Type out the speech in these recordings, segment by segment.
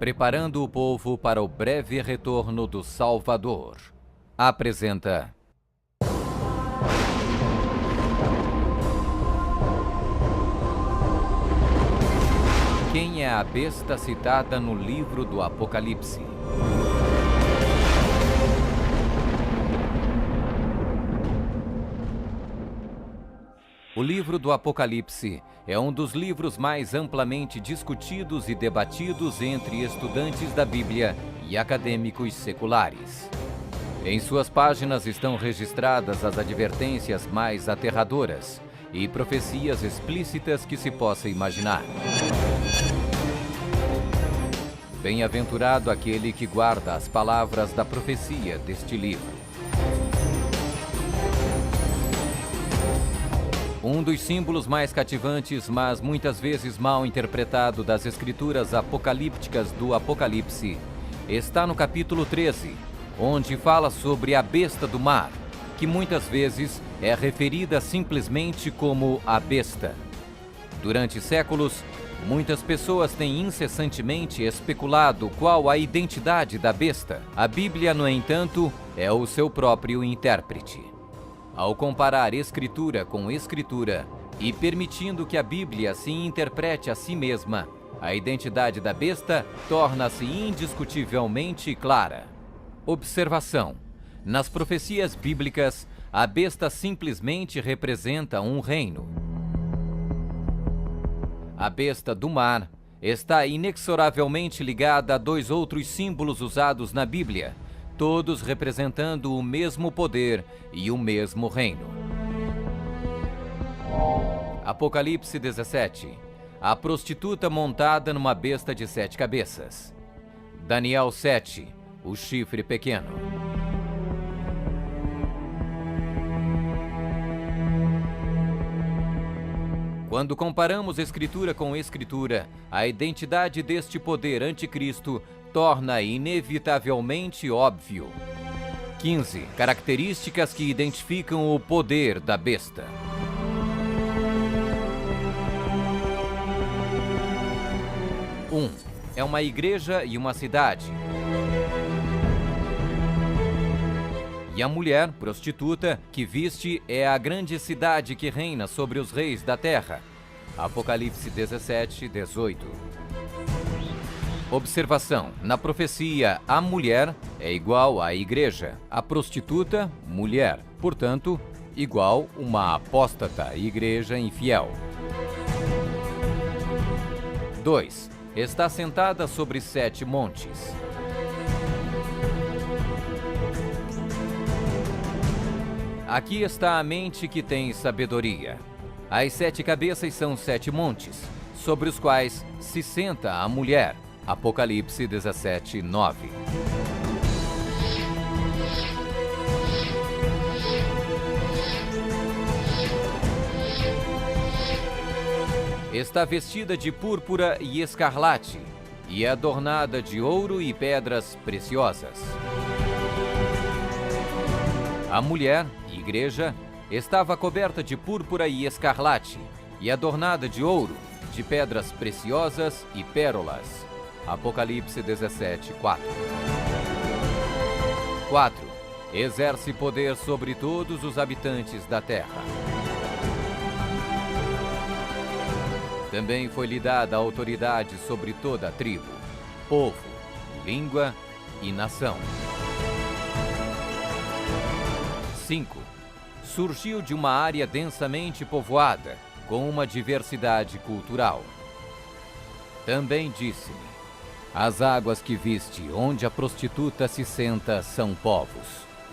Preparando o povo para o breve retorno do Salvador. Apresenta... Quem é a besta citada no livro do Apocalipse? O livro do Apocalipse é um dos livros mais amplamente discutidos e debatidos entre estudantes da Bíblia e acadêmicos seculares. Em suas páginas estão registradas as advertências mais aterradoras e profecias explícitas que se possa imaginar. Bem-aventurado aquele que guarda as palavras da profecia deste livro. Um dos símbolos mais cativantes, mas muitas vezes mal interpretado das escrituras apocalípticas do Apocalipse, está no capítulo 13, onde fala sobre a besta do mar, que muitas vezes é referida simplesmente como a besta. Durante séculos, muitas pessoas têm incessantemente especulado qual a identidade da besta. A Bíblia, no entanto, é o seu próprio intérprete. Ao comparar Escritura com Escritura e permitindo que a Bíblia se interprete a si mesma, a identidade da besta torna-se indiscutivelmente clara. Observação: nas profecias bíblicas, a besta simplesmente representa um reino. A besta do mar está inexoravelmente ligada a dois outros símbolos usados na Bíblia, todos representando o mesmo poder e o mesmo reino. Apocalipse 17. A prostituta montada numa besta de 7 cabeças. Daniel 7. O chifre pequeno. Quando comparamos Escritura com Escritura, a identidade deste poder anticristo torna inevitavelmente óbvio. 15. Características que identificam o poder da besta. 1. É uma igreja e uma cidade. E a mulher, prostituta, que viste é a grande cidade que reina sobre os reis da terra. Apocalipse 17, 18. Observação: na profecia, a mulher é igual à igreja, a prostituta, mulher, portanto, igual uma apóstata, igreja infiel. 2. Está sentada sobre 7 montes. Aqui está a mente que tem sabedoria. As 7 cabeças são 7 montes, sobre os quais se senta a mulher. Apocalipse 17, 9. Está vestida de púrpura e escarlate, e é adornada de ouro e pedras preciosas. A mulher, igreja, estava coberta de púrpura e escarlate, e adornada de ouro, de pedras preciosas e pérolas. Apocalipse 17, 4. 4. Exerce poder sobre todos os habitantes da terra. Também foi-lhe dada autoridade sobre toda a tribo, povo, língua e nação. 5. Surgiu de uma área densamente povoada, com uma diversidade cultural. Também disse-me: as águas que viste, onde a prostituta se senta, são povos,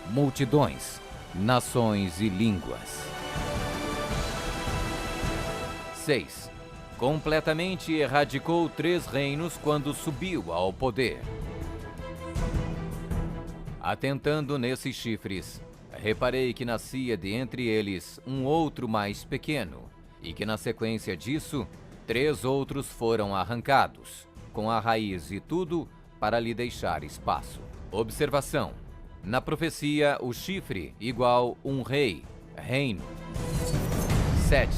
multidões, nações e línguas. 6. Completamente erradicou 3 reinos quando subiu ao poder. Atentando nesses chifres, reparei que nascia de entre eles um outro mais pequeno, e que na sequência disso, 3 outros foram arrancados, com a raiz e tudo, para lhe deixar espaço. Observação: na profecia, o chifre igual um rei, reino. 7.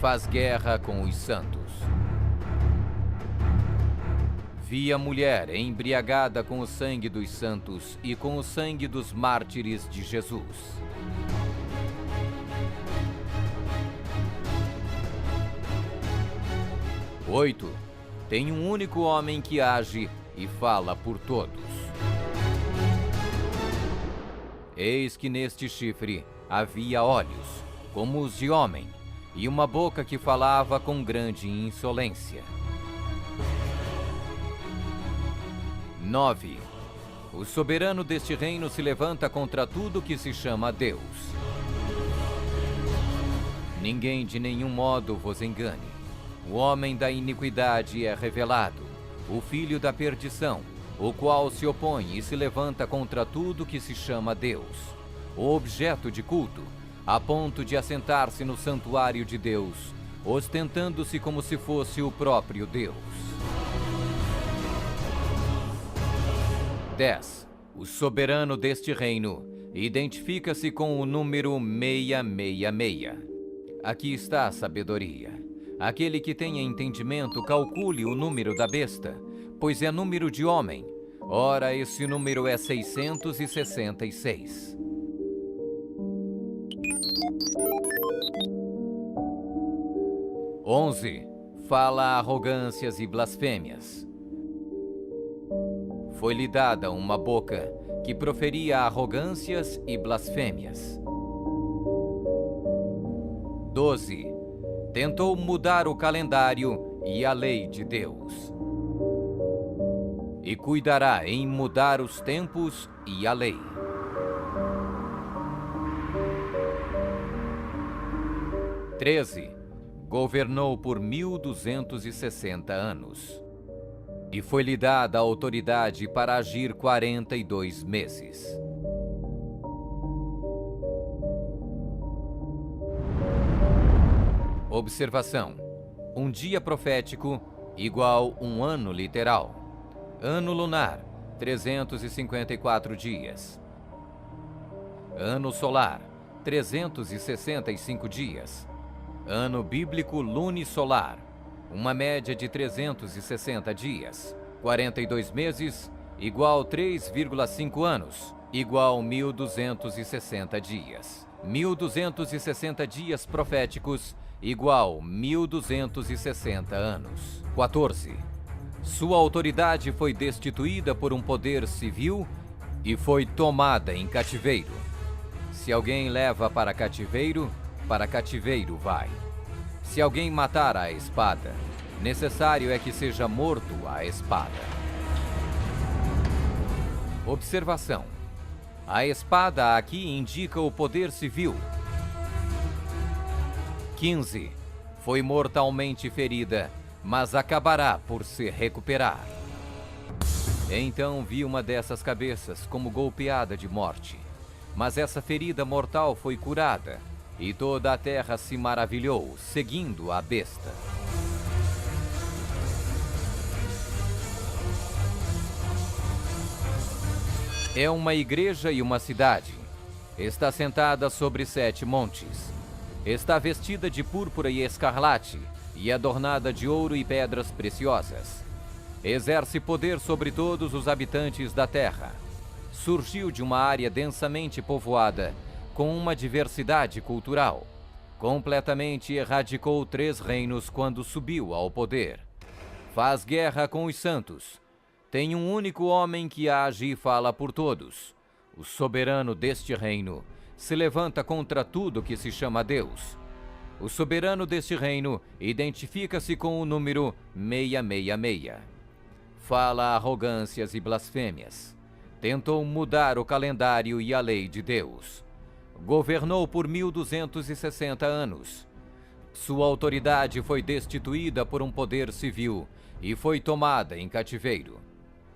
Faz guerra com os santos. Vi a mulher embriagada com o sangue dos santos e com o sangue dos mártires de Jesus. Oito. Tem um único homem que age e fala por todos. Eis que neste chifre havia olhos, como os de homem, e uma boca que falava com grande insolência. 9. O soberano deste reino se levanta contra tudo que se chama Deus. Ninguém de nenhum modo vos engane. O homem da iniquidade é revelado, o filho da perdição, o qual se opõe e se levanta contra tudo que se chama Deus, o objeto de culto, a ponto de assentar-se no santuário de Deus, ostentando-se como se fosse o próprio Deus. 10. O soberano deste reino identifica-se com o número 666. Aqui está a sabedoria. Aquele que tenha entendimento, calcule o número da besta, pois é número de homem. Ora, esse número é 666. 11. Fala arrogâncias e blasfêmias. Foi-lhe dada uma boca que proferia arrogâncias e blasfêmias. 12. Tentou mudar o calendário e a lei de Deus. E cuidará em mudar os tempos e a lei. 13. Governou por 1260 anos. E foi-lhe dada a autoridade para agir 42 meses. Observação: um dia profético igual um ano literal. Ano lunar, 354 dias. Ano solar, 365 dias. Ano bíblico lunisolar, uma média de 360 dias. 42 meses, igual 3,5 anos, igual 1260 dias. 1260 dias proféticos, igual 1260 anos. 14. Sua autoridade foi destituída por um poder civil e foi tomada em cativeiro. Se alguém leva para cativeiro vai. Se alguém matar à espada, necessário é que seja morto à espada. Observação: a espada aqui indica o poder civil. 15. Foi mortalmente ferida, mas acabará por se recuperar. Então vi uma dessas cabeças como golpeada de morte. Mas essa ferida mortal foi curada, e toda a terra se maravilhou, seguindo a besta. É uma igreja e uma cidade. Está sentada sobre 7 montes. Está vestida de púrpura e escarlate, e adornada de ouro e pedras preciosas. Exerce poder sobre todos os habitantes da terra. Surgiu de uma área densamente povoada, com uma diversidade cultural. Completamente erradicou 3 reinos quando subiu ao poder. Faz guerra com os santos. Tem um único homem que age e fala por todos. O soberano deste reino se levanta contra tudo que se chama Deus. O soberano deste reino identifica-se com o número 666. Fala arrogâncias e blasfêmias. Tentou mudar o calendário e a lei de Deus. Governou por 1260 anos. Sua autoridade foi destituída por um poder civil e foi tomada em cativeiro.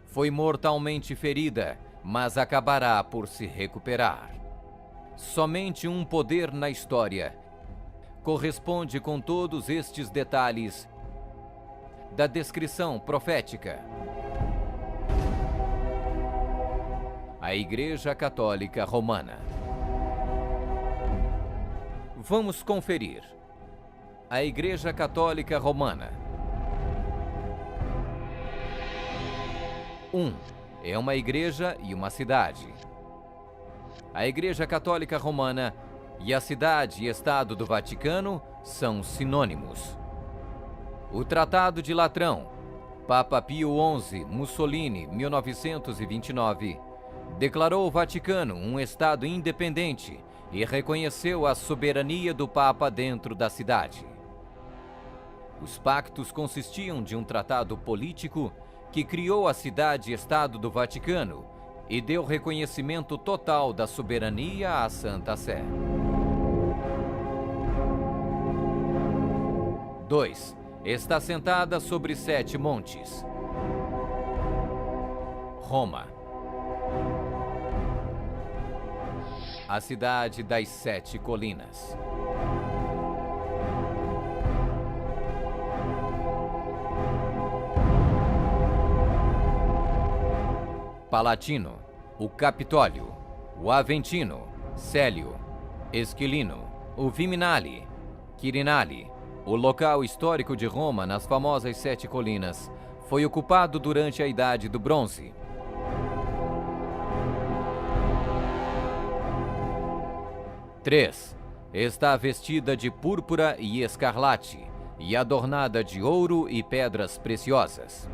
Foi mortalmente ferida, mas acabará por se recuperar. Somente um poder na história corresponde com todos estes detalhes da descrição profética. A Igreja Católica Romana. Vamos conferir. A Igreja Católica Romana. 1. É uma igreja e uma cidade. A Igreja Católica Romana e a cidade e Estado do Vaticano são sinônimos. O Tratado de Latrão, Papa Pio XI, Mussolini, 1929, declarou o Vaticano um Estado independente e reconheceu a soberania do Papa dentro da cidade. Os pactos consistiam de um tratado político que criou a cidade-estado do Vaticano e deu reconhecimento total da soberania à Santa Sé. 2. Está sentada sobre 7 montes. Roma. A cidade das 7 colinas. Palatino, o Capitólio, o Aventino, Célio, Esquilino, o Viminale, Quirinale. O local histórico de Roma, nas famosas 7 colinas, foi ocupado durante a Idade do Bronze. Três. Está vestida de púrpura e escarlate e adornada de ouro e pedras preciosas.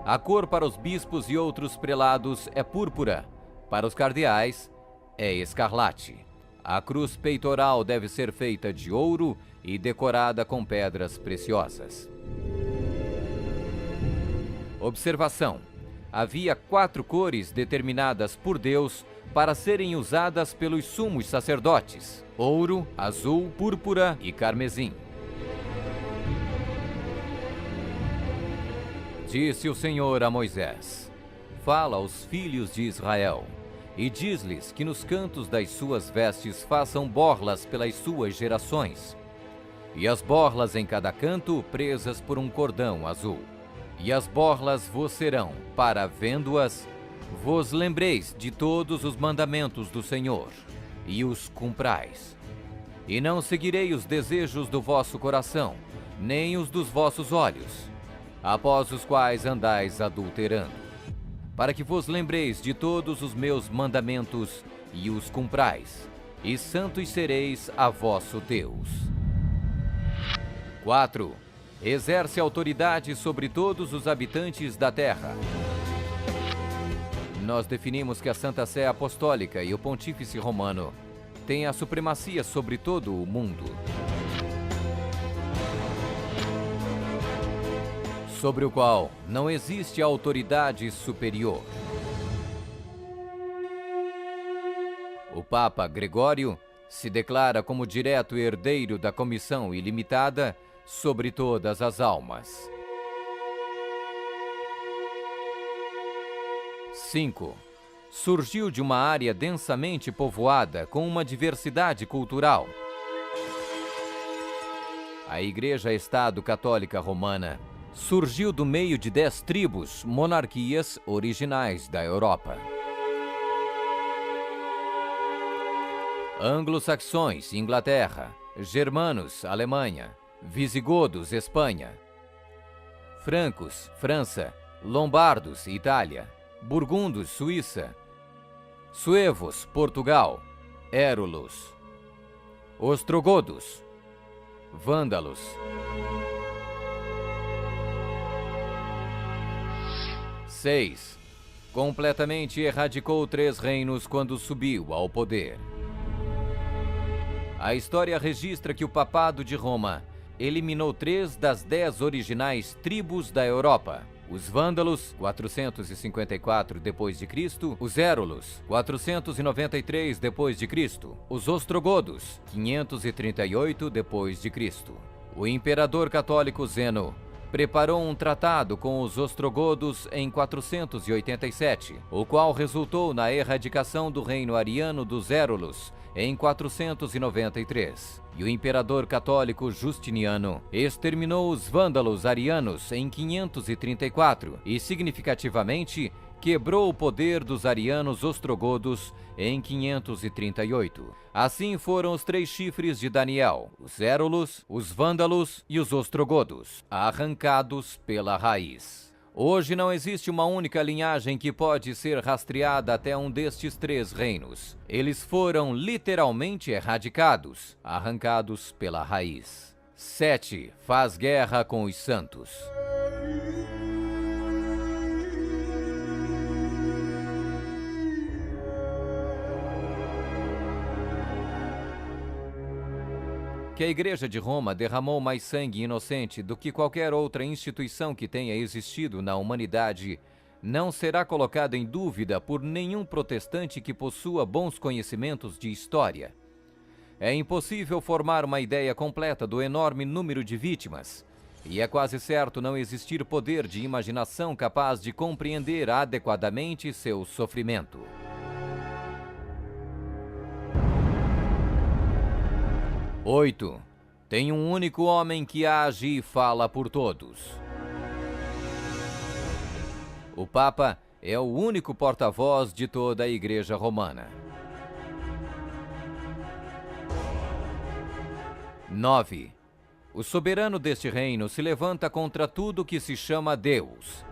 A cor para os bispos e outros prelados é púrpura, para os cardeais é escarlate. A cruz peitoral deve ser feita de ouro e decorada com pedras preciosas. Observação: havia 4 cores determinadas por Deus para serem usadas pelos sumos sacerdotes: ouro, azul, púrpura e carmesim. Disse o Senhor a Moisés: fala aos filhos de Israel e diz-lhes que nos cantos das suas vestes façam borlas pelas suas gerações, e as borlas em cada canto presas por um cordão azul. E as borlas vos serão, para vendo-as, vos lembreis de todos os mandamentos do Senhor, e os cumprais. E não seguirei os desejos do vosso coração, nem os dos vossos olhos, após os quais andais adulterando, para que vos lembreis de todos os meus mandamentos e os cumprais, e santos sereis a vosso Deus. 4. Exerce autoridade sobre todos os habitantes da terra. Nós definimos que a Santa Sé Apostólica e o Pontífice Romano têm a supremacia sobre todo o mundo, sobre o qual não existe autoridade superior. O Papa Gregório se declara como direto herdeiro da comissão ilimitada sobre todas as almas. 5. Surgiu de uma área densamente povoada com uma diversidade cultural. A Igreja-Estado Católica Romana surgiu do meio de 10 tribos, monarquias originais da Europa. Anglo-saxões, Inglaterra; germanos, Alemanha; visigodos, Espanha; francos, França; lombardos, Itália; burgundos, Suíça; suevos, Portugal; érulos; ostrogodos; vândalos; 6. Completamente erradicou 3 reinos quando subiu ao poder. A história registra que o Papado de Roma eliminou 3 das 10 originais tribos da Europa: os vândalos, 454 d.C., os érulos, 493 d.C., os ostrogodos, 538 d.C. O imperador católico Zeno preparou um tratado com os ostrogodos em 487, o qual resultou na erradicação do reino ariano dos érulos em 493. E o imperador católico Justiniano exterminou os vândalos arianos em 534 e, significativamente, quebrou o poder dos arianos ostrogodos em 538. Assim foram os 3 chifres de Daniel, os Érulos, os Vândalos e os ostrogodos, arrancados pela raiz. Hoje não existe uma única linhagem que pode ser rastreada até um destes 3 reinos. Eles foram literalmente erradicados, arrancados pela raiz. 7. Faz guerra com os santos. Que a Igreja de Roma derramou mais sangue inocente do que qualquer outra instituição que tenha existido na humanidade não será colocada em dúvida por nenhum protestante que possua bons conhecimentos de história. É impossível formar uma ideia completa do enorme número de vítimas, e é quase certo não existir poder de imaginação capaz de compreender adequadamente seu sofrimento. 8. Tem um único homem que age e fala por todos. O Papa é o único porta-voz de toda a Igreja Romana. 9. O soberano deste reino se levanta contra tudo que se chama Deus.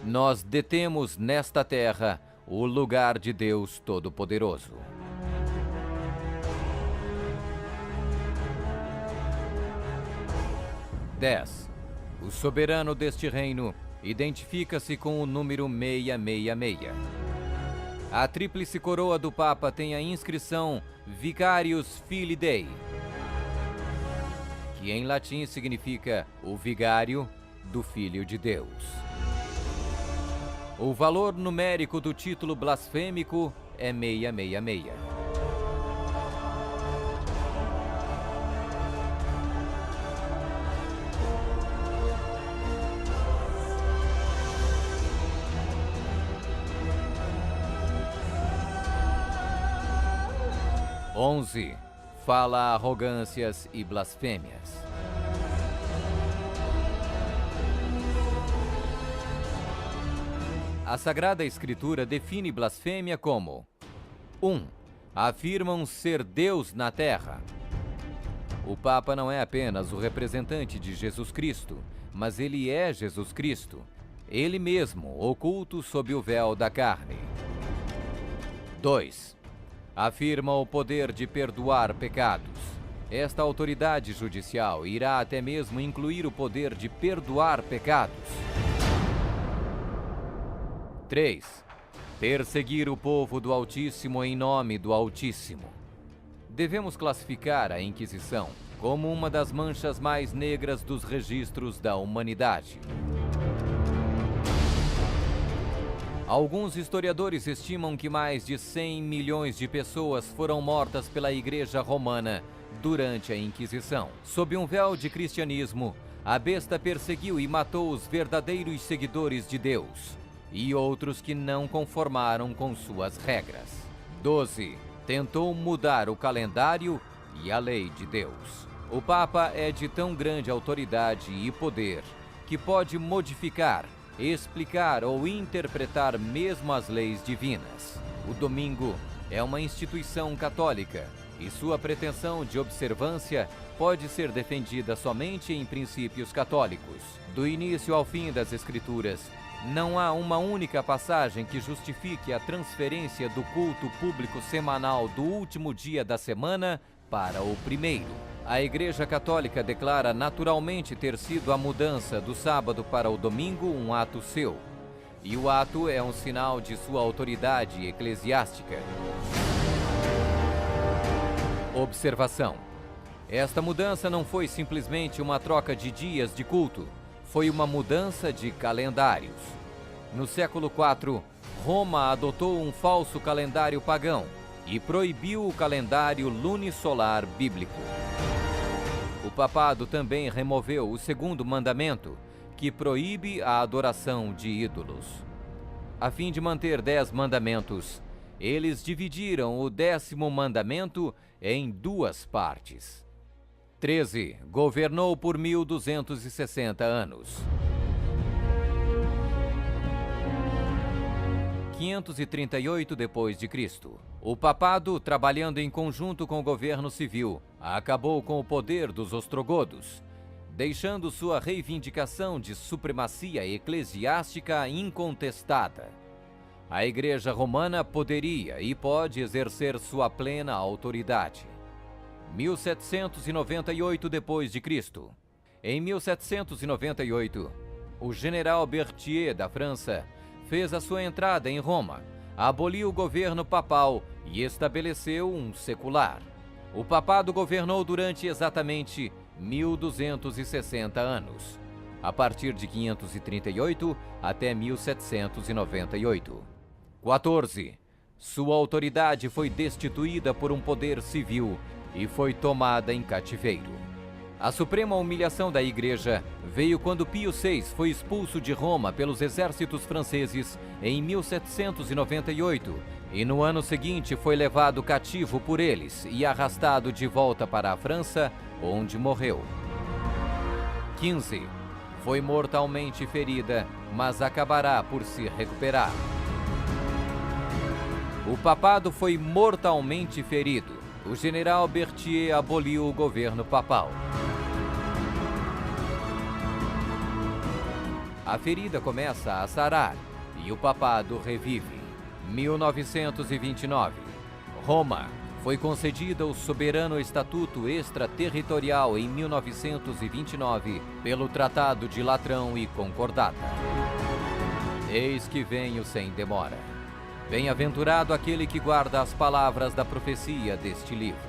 Nós detemos nesta terra o lugar de Deus Todo-Poderoso. 10. O soberano deste reino identifica-se com o número 666. A tríplice coroa do Papa tem a inscrição Vicarius Filii Dei, que em latim significa o vigário do Filho de Deus. O valor numérico do título blasfêmico é 666. 11. Fala arrogâncias e blasfêmias. A Sagrada Escritura define blasfêmia como 1. Afirmam ser Deus na terra. O Papa não é apenas o representante de Jesus Cristo, mas ele é Jesus Cristo, ele mesmo oculto sob o véu da carne. 2. Afirma o poder de perdoar pecados. Esta autoridade judicial irá até mesmo incluir o poder de perdoar pecados. 3. Perseguir o povo do Altíssimo em nome do Altíssimo. Devemos classificar a Inquisição como uma das manchas mais negras dos registros da humanidade. Alguns historiadores estimam que mais de 100 milhões de pessoas foram mortas pela Igreja Romana durante a Inquisição. Sob um véu de cristianismo, a besta perseguiu e matou os verdadeiros seguidores de Deus e outros que não conformaram com suas regras. 12. Tentou mudar o calendário e a lei de Deus. O Papa é de tão grande autoridade e poder que pode modificar, explicar ou interpretar mesmo as leis divinas. O domingo é uma instituição católica e sua pretensão de observância pode ser defendida somente em princípios católicos. Do início ao fim das Escrituras, não há uma única passagem que justifique a transferência do culto público semanal do último dia da semana para o primeiro. A Igreja Católica declara naturalmente ter sido a mudança do sábado para o domingo um ato seu, e o ato é um sinal de sua autoridade eclesiástica. Observação: esta mudança não foi simplesmente uma troca de dias de culto, foi uma mudança de calendários. No século IV, Roma adotou um falso calendário pagão e proibiu o calendário lunisolar bíblico. O papado também removeu o segundo mandamento, que proíbe a adoração de ídolos. A fim de manter 10 mandamentos, eles dividiram o 10º mandamento em 2 partes. 13. Governou por 1260 anos. 538 d.C., o papado, trabalhando em conjunto com o governo civil, acabou com o poder dos ostrogodos, deixando sua reivindicação de supremacia eclesiástica incontestada. A Igreja Romana poderia e pode exercer sua plena autoridade. 1798 d.C. Em 1798, o general Berthier da França fez a sua entrada em Roma, aboliu o governo papal e estabeleceu um secular. O papado governou durante exatamente 1260 anos, a partir de 538 até 1798. 14. Sua autoridade foi destituída por um poder civil e foi tomada em cativeiro. A suprema humilhação da Igreja veio quando Pio VI foi expulso de Roma pelos exércitos franceses em 1798 e no ano seguinte foi levado cativo por eles e arrastado de volta para a França, onde morreu. 15. Foi mortalmente ferida, mas acabará por se recuperar. O papado foi mortalmente ferido. O general Berthier aboliu o governo papal. A ferida começa a sarar e o papado revive. 1929. Roma foi concedida o soberano estatuto extraterritorial em 1929 pelo Tratado de Latrão e Concordata. Eis que venho sem demora. Bem-aventurado aquele que guarda as palavras da profecia deste livro.